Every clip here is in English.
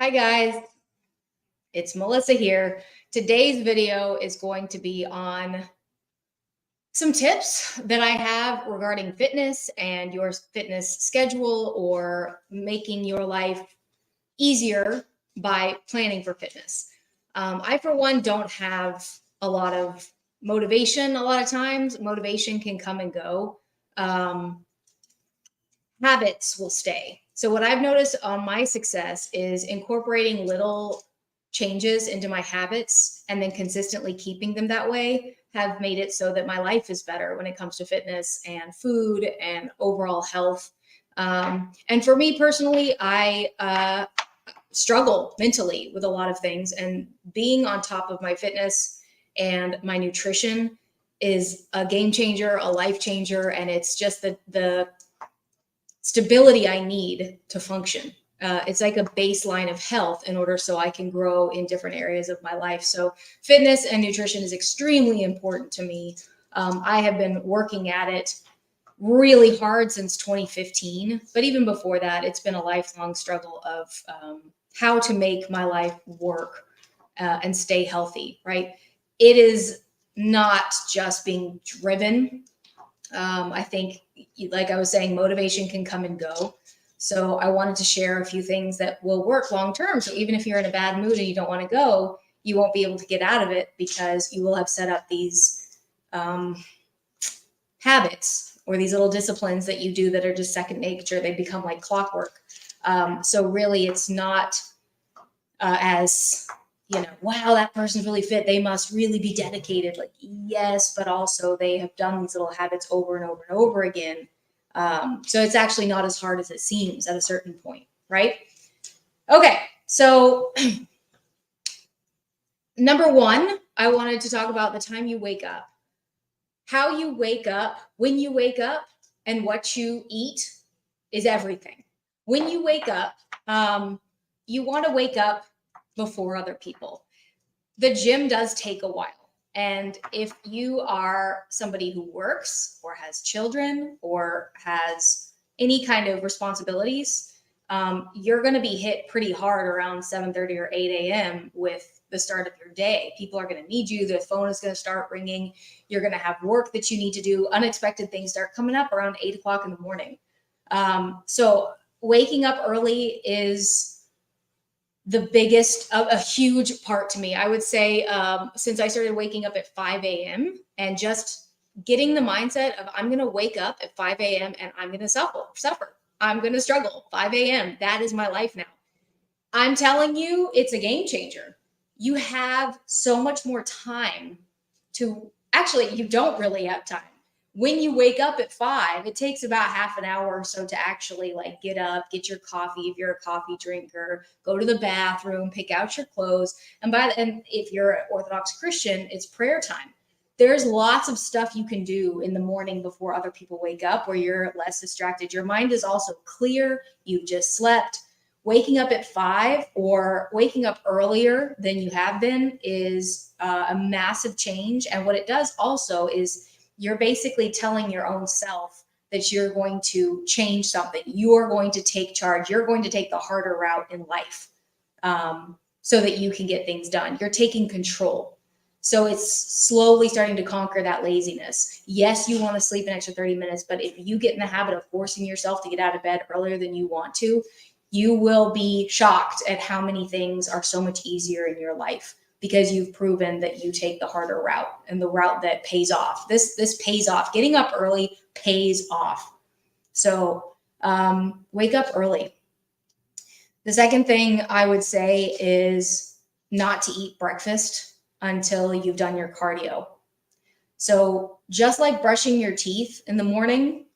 Hi guys, it's Melissa here. Today's video is going to be on some tips that I have regarding fitness and your fitness schedule or making your life easier by planning for fitness. I, for one, don't have a lot of motivation. A lot of times, motivation can come and go. Um, Habits will stay. So what I've noticed on my success is incorporating little changes into my habits and then consistently keeping them that way have made it so that my life is better when it comes to fitness and food and overall health. And for me personally, I struggle mentally with a lot of things, and being on top of my fitness and my nutrition is a game changer, a life changer, and it's just the stability I need to function. It's like a baseline of health in order so I can grow in different areas of my life. So, fitness and nutrition is extremely important to me. I have been working at it really hard since 2015, but even before that, it's been a lifelong struggle of how to make my life work and stay healthy, right? It is not just being driven. I think, like I was saying, motivation can come and go. So I wanted to share a few things that will work long term. So even if you're in a bad mood and you don't want to go, you won't be able to get out of it because you will have set up these habits or these little disciplines that you do that are just second nature. They become like clockwork. So really, it's not as wow, that person's really fit. They must really be dedicated. Like, yes, but also they have done these little habits over and over and over again. So it's actually not as hard as it seems at a certain point, right? Okay, so number one, I wanted to talk about the time you wake up. How you wake up, when you wake up, and what you eat is everything. When you wake up, you want to wake up before other people. The gym does take a while. And if you are somebody who works or has children or has any kind of responsibilities, you're going to be hit pretty hard around 7:30 or 8 a.m. with the start of your day. People are going to need you. The phone is going to start ringing. You're going to have work that you need to do. Unexpected things start coming up around 8 o'clock in the morning. So waking up early is the biggest, a huge part to me. I would say since I started waking up at 5 a.m. and just getting the mindset of I'm going to wake up at 5 a.m. and I'm going to suffer. I'm going to struggle. 5 a.m. That is my life now. I'm telling you, it's a game changer. You have so much more time to actually, you don't really have time. When you wake up at 5, it takes about half an hour or so to actually like get up, get your coffee if you're a coffee drinker, go to the bathroom, pick out your clothes. And if you're an Orthodox Christian, it's prayer time. There's lots of stuff you can do in the morning before other people wake up where you're less distracted. Your mind is also clear. You've just slept. Waking up at 5 or waking up earlier than you have been is a massive change. And what it does also is you're basically telling your own self that you're going to change something. You're going to take charge. You're going to take the harder route in life so that you can get things done. You're taking control. So it's slowly starting to conquer that laziness. Yes, you want to sleep an extra 30 minutes, but if you get in the habit of forcing yourself to get out of bed earlier than you want to, you will be shocked at how many things are so much easier in your life because you've proven that you take the harder route and the route that pays off. This pays off. Getting up early pays off. So wake up early. The second thing I would say is not to eat breakfast until you've done your cardio. So just like brushing your teeth in the morning,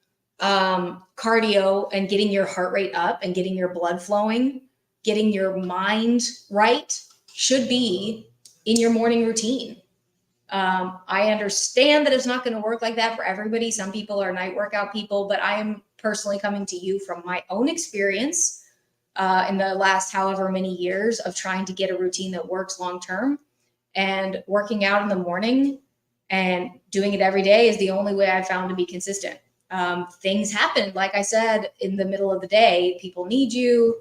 cardio and getting your heart rate up and getting your blood flowing, getting your mind right should be in your morning routine. I understand that it's not going to work like that for everybody. Some people are night workout people, but I am personally coming to you from my own experience in the last however many years of trying to get a routine that works long term, and working out in the morning and doing it every day is the only way I've found to be consistent. Things happen, like I said, in the middle of the day. People need you.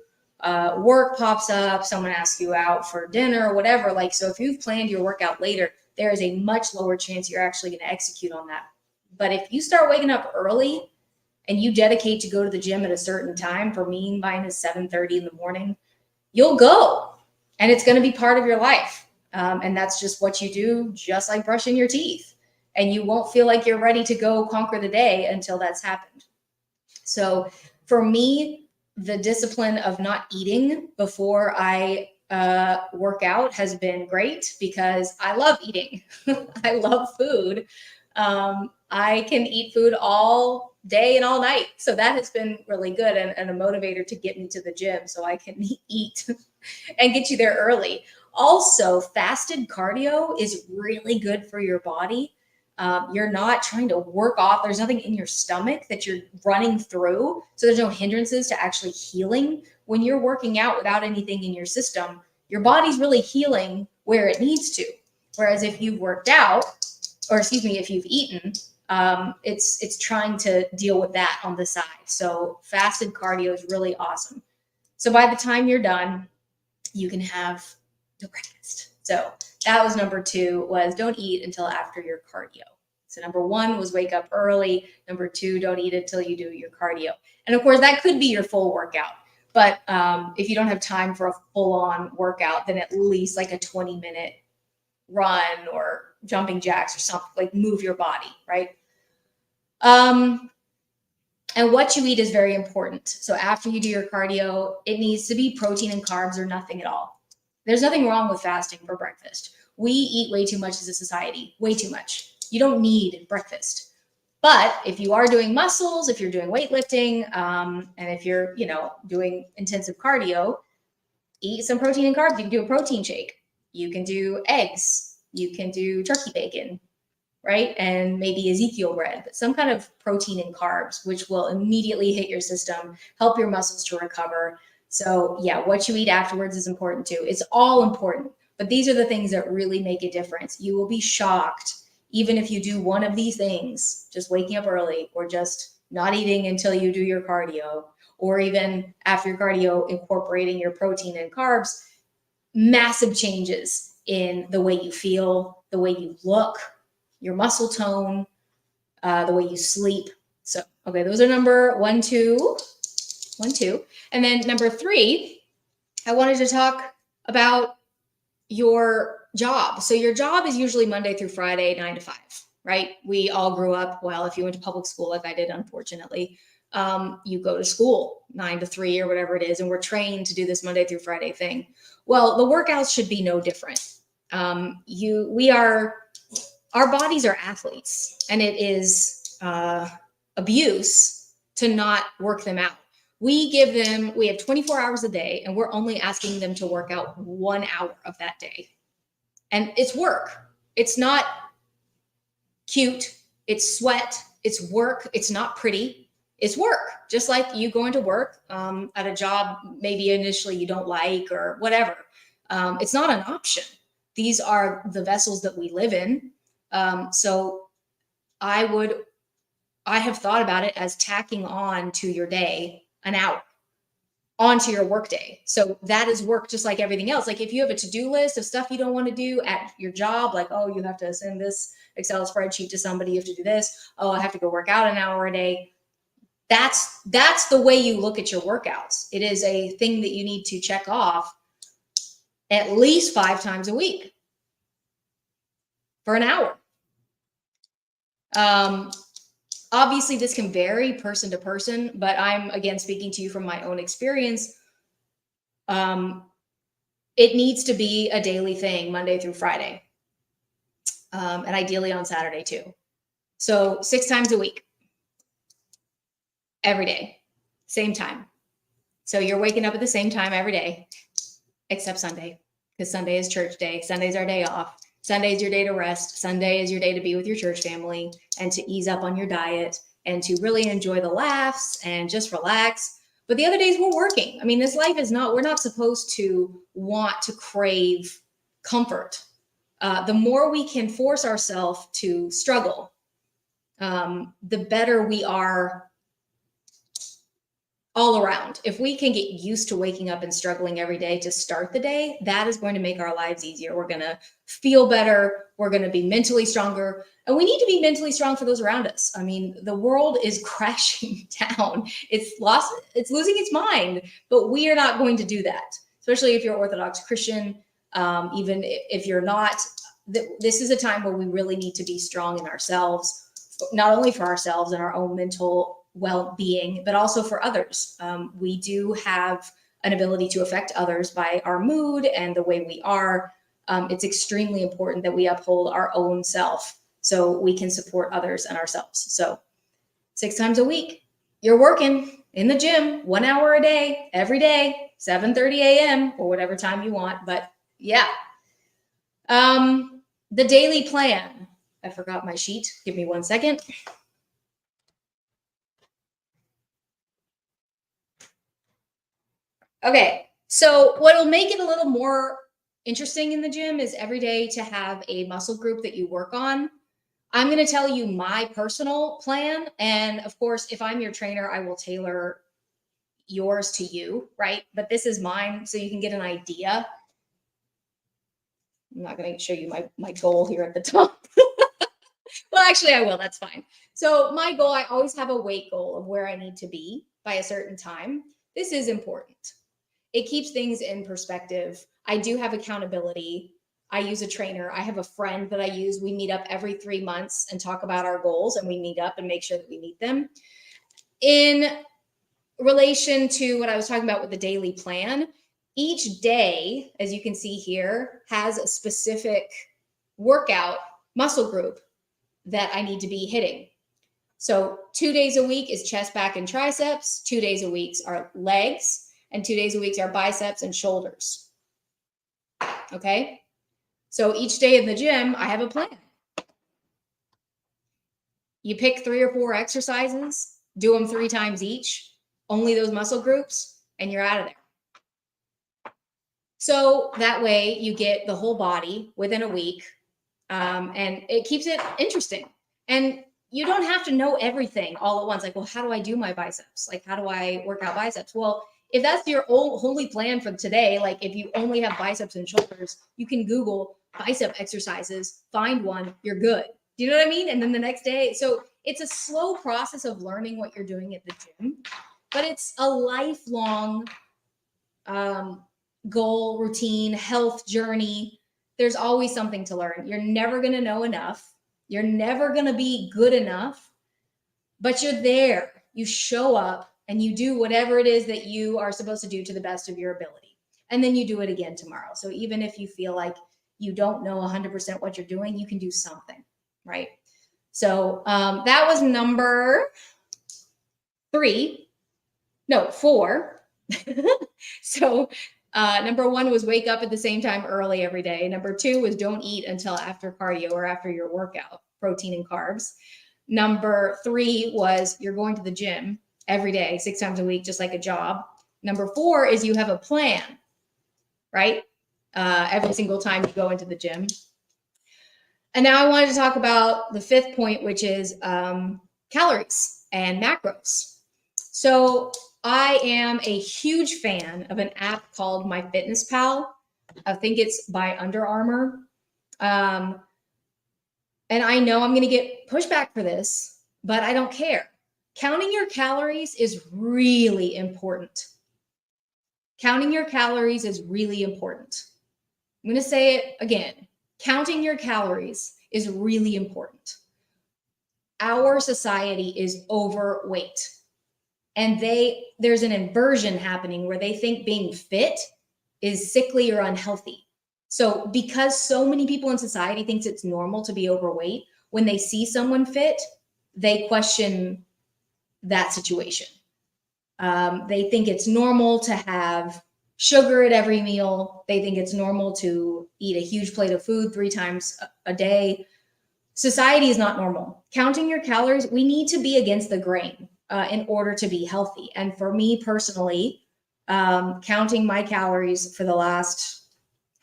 work pops up, someone asks you out for dinner or whatever. Like, so if you've planned your workout later, there is a much lower chance you're actually going to execute on that. But if you start waking up early and you dedicate to go to the gym at a certain time, for me, mine is 7:30 in the morning, you'll go and it's going to be part of your life. And that's just what you do, just like brushing your teeth. And you won't feel like you're ready to go conquer the day until that's happened. So for me, the discipline of not eating before I work out has been great because I love eating. I love food. I can eat food all day and all night. So that has been really good and a motivator to get me to the gym so I can eat and get you there early. Also, fasted cardio is really good for your body. You're not trying to work off. There's nothing in your stomach that you're running through. So there's no hindrances to actually healing. When you're working out without anything in your system, your body's really healing where it needs to. Whereas if you've worked out, or excuse me, if you've eaten, it's trying to deal with that on the side. So fasted cardio is really awesome. So by the time you're done, you can have your breakfast. So that was number 2, was don't eat until after your cardio. So number 1 was wake up early. Number 2, don't eat until you do your cardio. And of course, that could be your full workout. But if you don't have time for a full-on workout, then at least like a 20-minute run or jumping jacks or something, like move your body, right? And what you eat is very important. So after you do your cardio, it needs to be protein and carbs or nothing at all. There's nothing wrong with fasting for breakfast. We eat way too much as a society, way too much. You don't need breakfast. But if you are doing muscles, if you're doing weightlifting, and if you're, doing intensive cardio, eat some protein and carbs. You can do a protein shake. You can do eggs. You can do turkey bacon, right? And maybe Ezekiel bread, but some kind of protein and carbs, which will immediately hit your system, help your muscles to recover. So yeah, what you eat afterwards is important too. It's all important, but these are the things that really make a difference. You will be shocked, even if you do one of these things, just waking up early or just not eating until you do your cardio, or even after your cardio, incorporating your protein and carbs, massive changes in the way you feel, the way you look, your muscle tone, the way you sleep. So, okay, those are number 1, 2. And then number 3, I wanted to talk about your job. So your job is usually Monday through Friday, 9 to 5, right? We all grew up, well, if you went to public school like I did, unfortunately, you go to school 9 to 3 or whatever it is, and we're trained to do this Monday through Friday thing. Well, the workouts should be no different. Our bodies are athletes, and it is abuse to not work them out. We have 24 hours a day, and we're only asking them to work out 1 hour of that day. And it's work. It's not cute. It's sweat. It's work. It's not pretty. It's work. Just like you going to work at a job maybe initially you don't like or whatever. It's not an option. These are the vessels that we live in. So I have thought about it as tacking on to your day an hour onto your work day. So that is work just like everything else. Like if you have a to-do list of stuff you don't want to do at your job, like, oh, you have to send this Excel spreadsheet to somebody, you have to do this. Oh, I have to go work out an hour a day. That's the way you look at your workouts. It is a thing that you need to check off at least 5 times a week for an hour. Obviously, this can vary person to person, but I'm, again, speaking to you from my own experience. It needs to be a daily thing, Monday through Friday, and ideally on Saturday too. So 6 times a week, every day, same time. So you're waking up at the same time every day, except Sunday, because Sunday is church day. Sunday's our day off. Sunday is your day to rest. Sunday is your day to be with your church family and to ease up on your diet and to really enjoy the laughs and just relax. But the other days we're working. I mean, this life is not, we're not supposed to want to crave comfort. The more we can force ourselves to struggle, the better we are all around. If we can get used to waking up and struggling every day to start the day, that is going to make our lives easier. We're going to feel better. We're going to be mentally stronger. And we need to be mentally strong for those around us. I mean, the world is crashing down. It's losing its mind, but we are not going to do that, especially if you're Orthodox Christian. Even if you're not, this is a time where we really need to be strong in ourselves, not only for ourselves and our own mental well-being, but also for others. We do have an ability to affect others by our mood and the way we are. It's extremely important that we uphold our own self so we can support others and ourselves. So 6 times a week, you're working in the gym 1 hour a day, every day, 7:30 a.m. or whatever time you want. But yeah, the daily plan. I forgot my sheet. Give me 1 second. Okay, so what'll make it a little more interesting in the gym is every day to have a muscle group that you work on. I'm going to tell you my personal plan. And of course, if I'm your trainer, I will tailor yours to you, right? But this is mine, so you can get an idea. I'm not going to show you my goal here at the top. Well, actually, I will. That's fine. So my goal, I always have a weight goal of where I need to be by a certain time. This is important. It keeps things in perspective. I do have accountability. I use a trainer. I have a friend that I use. We meet up every 3 months and talk about our goals, and we meet up and make sure that we meet them. In relation to what I was talking about with the daily plan, each day, as you can see here, has a specific workout muscle group that I need to be hitting. So 2 days a week is chest, back, and triceps. 2 days a week are legs. And 2 days a week are biceps and shoulders. Okay. So each day in the gym, I have a plan. You pick 3 or 4 exercises, do them 3 times each, only those muscle groups, and you're out of there. So that way you get the whole body within a week, and it keeps it interesting. And you don't have to know everything all at once. Like, well, how do I do my biceps? Like, how do I work out biceps? Well, if that's your only plan for today, like if you only have biceps and shoulders, you can Google bicep exercises, find one, you're good. Do you know what I mean? And then the next day, so it's a slow process of learning what you're doing at the gym, but it's a lifelong goal, routine, health journey. There's always something to learn. You're never going to know enough. You're never going to be good enough, but you're there. You show up and you do whatever it is that you are supposed to do to the best of your ability. And then you do it again tomorrow. So even if you feel like you don't know 100% what you're doing, you can do something, right? So that was number 4. So number 1 was wake up at the same time early every day. Number 2 was don't eat until after cardio or after your workout, protein and carbs. Number 3 was you're going to the gym every day, 6 times a week, just like a job. Number 4 is you have a plan, right? Every single time you go into the gym. And now I wanted to talk about the 5th point, which is calories and macros. So I am a huge fan of an app called MyFitnessPal. I think it's by Under Armour. And I know I'm going to get pushback for this, but I don't care. Counting your calories is really important. Counting your calories is really important. I'm going to say it again. Counting your calories is really important. Our society is overweight. And there's an inversion happening where they think being fit is sickly or unhealthy. So because so many people in society thinks it's normal to be overweight, when they see someone fit, they question that situation. They think it's normal to have sugar at every meal. They think it's normal to eat a huge plate of food 3 times a day. Society is not normal. Counting your calories, we need to be against the grain in order to be healthy. And for me personally, counting my calories for the last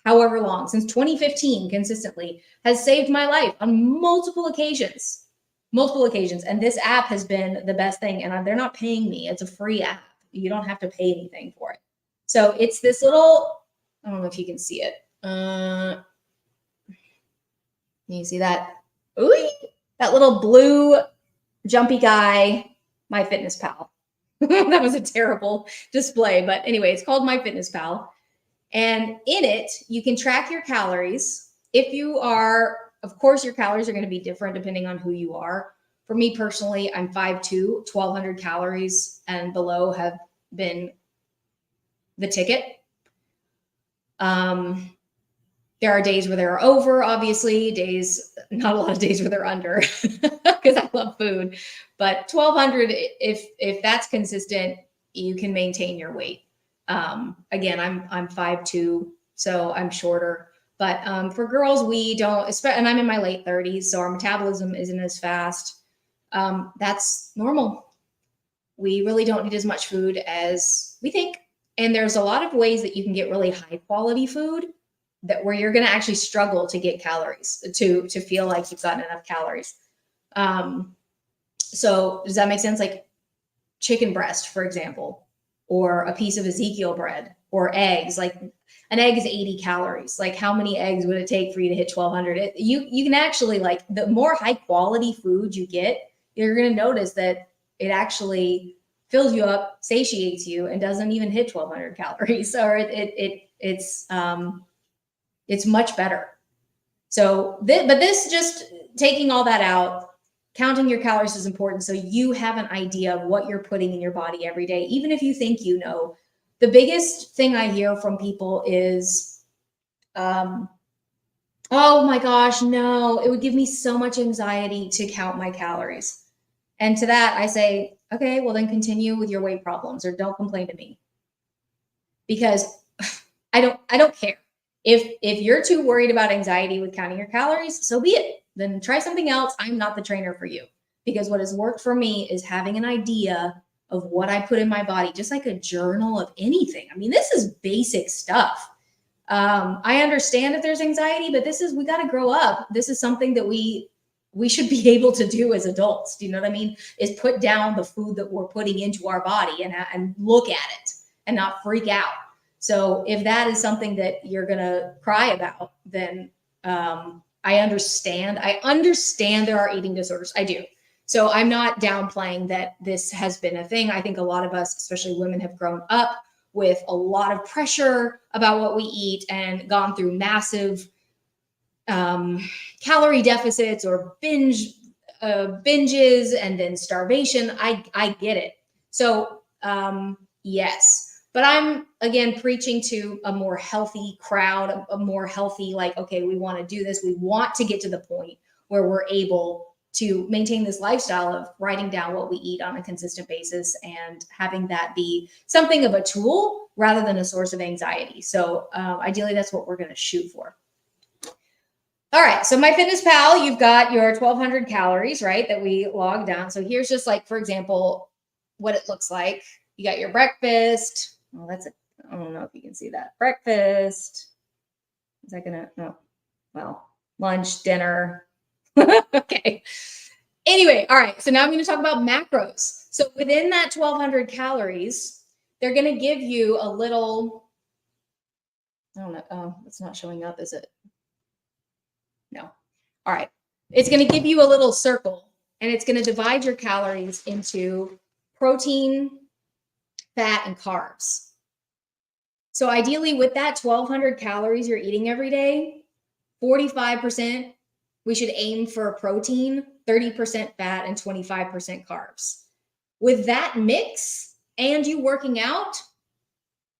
however long, since 2015 consistently, has saved my life on multiple occasions. And this app has been the best thing. And they're not paying me. It's a free app. You don't have to pay anything for it. So it's this little, I don't know if you can see it. You see that? Ooh, that little blue jumpy guy, MyFitnessPal. That was a terrible display, but anyway, it's called MyFitnessPal. And in it, you can track your calories. If you are, of course, your calories are going to be different depending on who you are. For me personally, I'm 5'2", 1,200 calories and below have been the ticket. There are days where they're over, obviously, not a lot of days where they're under because I love food. But 1,200, if that's consistent, you can maintain your weight. Again, I'm 5'2", so I'm shorter. But for girls, we don't, and I'm in my late 30s, so our metabolism isn't as fast. That's normal. We really don't need as much food as we think. And there's a lot of ways that you can get really high quality food where you're going to actually struggle to get calories, to feel like you've gotten enough calories. So does that make sense? Like chicken breast, for example, or a piece of Ezekiel bread, or eggs. Like an egg is 80 calories. Like how many eggs would it take for you to hit 1,200? You can actually, like, the more high quality food you get, you're going to notice that it actually fills you up, satiates you, and doesn't even hit 1,200 calories. Or it's much better. So, but this, just taking all that out, counting your calories is important. So you have an idea of what you're putting in your body every day, even if you think you know. The biggest thing I hear from people is, oh my gosh, no, it would give me so much anxiety to count my calories. And to that, I say, okay, well then continue with your weight problems, or don't complain to me, because I don't care. If you're too worried about anxiety with counting your calories, so be it. Then try something else. I'm not the trainer for you, because what has worked for me is having an idea of what I put in my body, just like a journal of anything. I mean, this is basic stuff. I understand if there's anxiety, but we got to grow up. This is something that we should be able to do as adults. Do you know what I mean? Is put down the food that we're putting into our body and look at it and not freak out. So if that is something that you're going to cry about, then I understand. I understand there are eating disorders. I do. So I'm not downplaying that this has been a thing. I think a lot of us, especially women, have grown up with a lot of pressure about what we eat and gone through massive calorie deficits or binges and then starvation. I get it. So yes, but I'm, again, preaching to a more healthy crowd, a more healthy, like, okay, we want to do this. We want to get to the point where we're able to maintain this lifestyle of writing down what we eat on a consistent basis and having that be something of a tool rather than a source of anxiety. So ideally, that's what we're going to shoot for. All right, so MyFitnessPal, you've got your 1,200 calories, right, that we logged down. So here's just, like, for example, what it looks like. You got your breakfast. Well, I don't know if you can see that. Breakfast. Is that gonna, no, well, lunch, dinner. Okay. Anyway, all right, so now I'm gonna talk about macros. So within that 1,200 calories, they're gonna give you a little, I don't know, oh, it's not showing up, is it? No. All right. It's going to give you a little circle, and it's going to divide your calories into protein, fat, and carbs. So ideally, with that 1,200 calories you're eating every day, 45%, we should aim for protein, 30% fat, and 25% carbs. With that mix and you working out,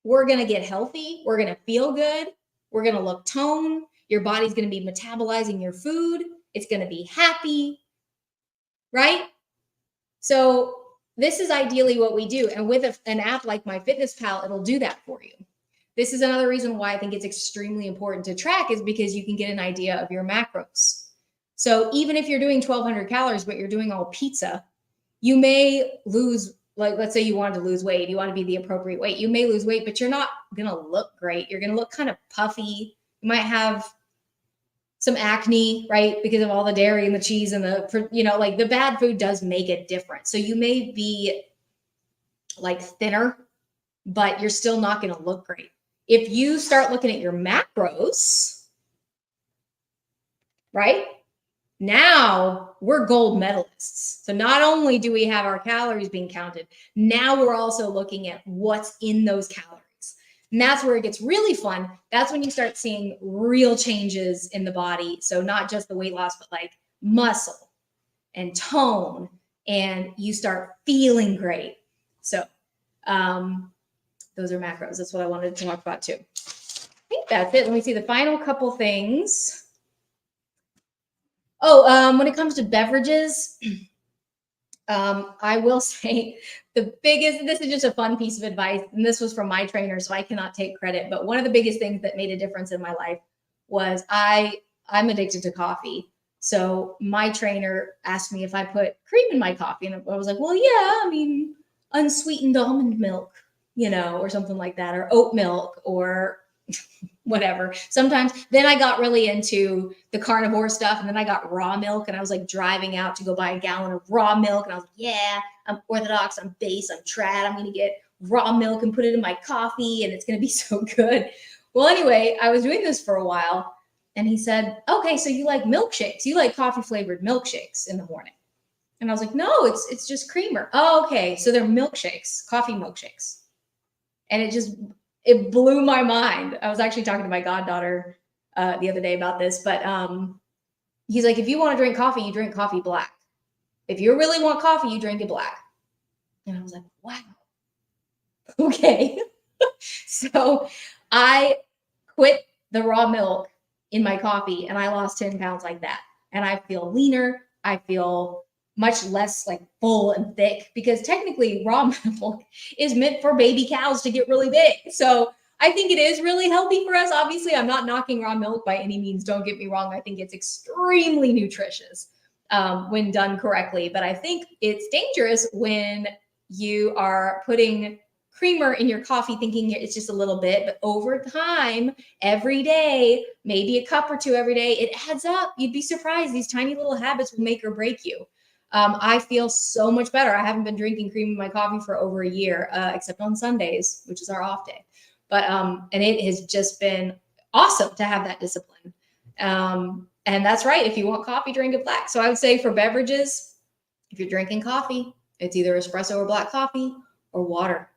we're going to get healthy. We're going to feel good. We're going to look toned. Your body's going to be metabolizing your food. It's going to be happy, right? So this is ideally what we do. And with an app like MyFitnessPal, it'll do that for you. This is another reason why I think it's extremely important to track, is because you can get an idea of your macros. So even if you're doing 1,200 calories, but you're doing all pizza, you may lose, like, let's say you wanted to lose weight, you want to be the appropriate weight. You may lose weight, but you're not going to look great. You're going to look kind of puffy. You might have some acne, right? Because of all the dairy and the cheese and like the bad food does make a difference. So you may be like thinner but you're still not going to look great. If you start looking at your macros, right? Now we're gold medalists. So not only do we have our calories being counted, now we're also looking at what's in those calories. And that's where it gets really fun. That's when you start seeing real changes in the body. So not just the weight loss, but like muscle and tone, and you start feeling great. So those are macros. That's what I wanted to talk about too. I think that's it. Let me see the final couple things. Oh, when it comes to beverages, I will say the biggest, this is just a fun piece of advice, and this was from my trainer, so I cannot take credit, but one of the biggest things that made a difference in my life was I'm addicted to coffee. So my trainer asked me if I put cream in my coffee, and I was like, well, yeah, I mean, unsweetened almond milk, or something like that, or oat milk, or whatever. Sometimes then I got really into the carnivore stuff, and then I got raw milk, and I was like driving out to go buy a gallon of raw milk, and I was like, yeah, I'm orthodox, I'm base, I'm trad, I'm going to get raw milk and put it in my coffee, and it's going to be so good. Well, anyway, I was doing this for a while, and he said, okay, so you like milkshakes, you like coffee flavored milkshakes in the morning. And I was like, no, it's just creamer. Oh, okay, so they're milkshakes, coffee milkshakes. And it blew my mind. I was actually talking to my goddaughter the other day about this, but he's like, if you want to drink coffee, you drink coffee black. If you really want coffee, you drink it black. And I was like, wow. Okay. So I quit the raw milk in my coffee, and I lost 10 pounds like that. And I feel leaner. I feel much less like full and thick, because technically raw milk is meant for baby cows to get really big. So I think it is really healthy for us. Obviously, I'm not knocking raw milk by any means. Don't get me wrong. I think it's extremely nutritious when done correctly. But I think it's dangerous when you are putting creamer in your coffee thinking it's just a little bit, but over time, every day, maybe a cup or two every day, it adds up. You'd be surprised. These tiny little habits will make or break you. I feel so much better. I haven't been drinking cream in my coffee for over a year, except on Sundays, which is our off day. But and it has just been awesome to have that discipline. And that's right. If you want coffee, drink it black. So I would say for beverages, if you're drinking coffee, it's either espresso or black coffee or water.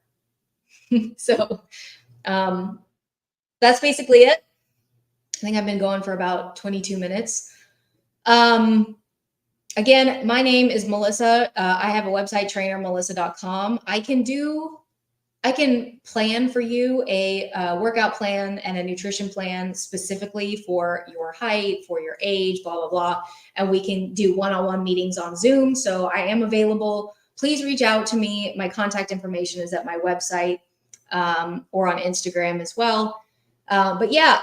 So that's basically it. I think I've been going for about 22 minutes. Again, my name is Melissa. I have a website, trainermelissa.com. I can plan for you a workout plan and a nutrition plan specifically for your height, for your age, blah, blah, blah. And we can do one-on-one meetings on Zoom. So I am available. Please reach out to me. My contact information is at my website or on Instagram as well. But yeah,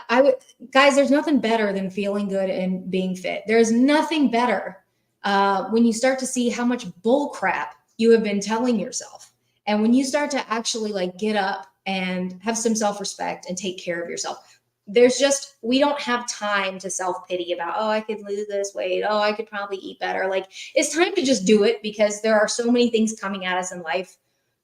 guys, there's nothing better than feeling good and being fit. There's nothing better when you start to see how much bull crap you have been telling yourself. And when you start to actually like get up and have some self-respect and take care of yourself, we don't have time to self-pity about, oh, I could lose this weight. Oh, I could probably eat better. Like, it's time to just do it, because there are so many things coming at us in life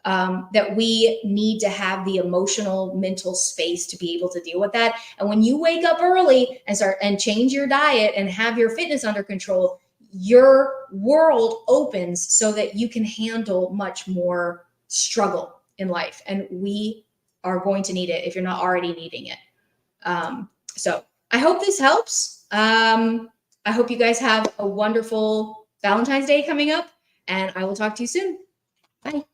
that we need to have the emotional, mental space to be able to deal with that. And when you wake up early and change your diet and have your fitness under control, your world opens so that you can handle much more struggle in life. And we are going to need it if you're not already needing it. So I hope this helps. I hope you guys have a wonderful Valentine's Day coming up, and I will talk to you soon. Bye.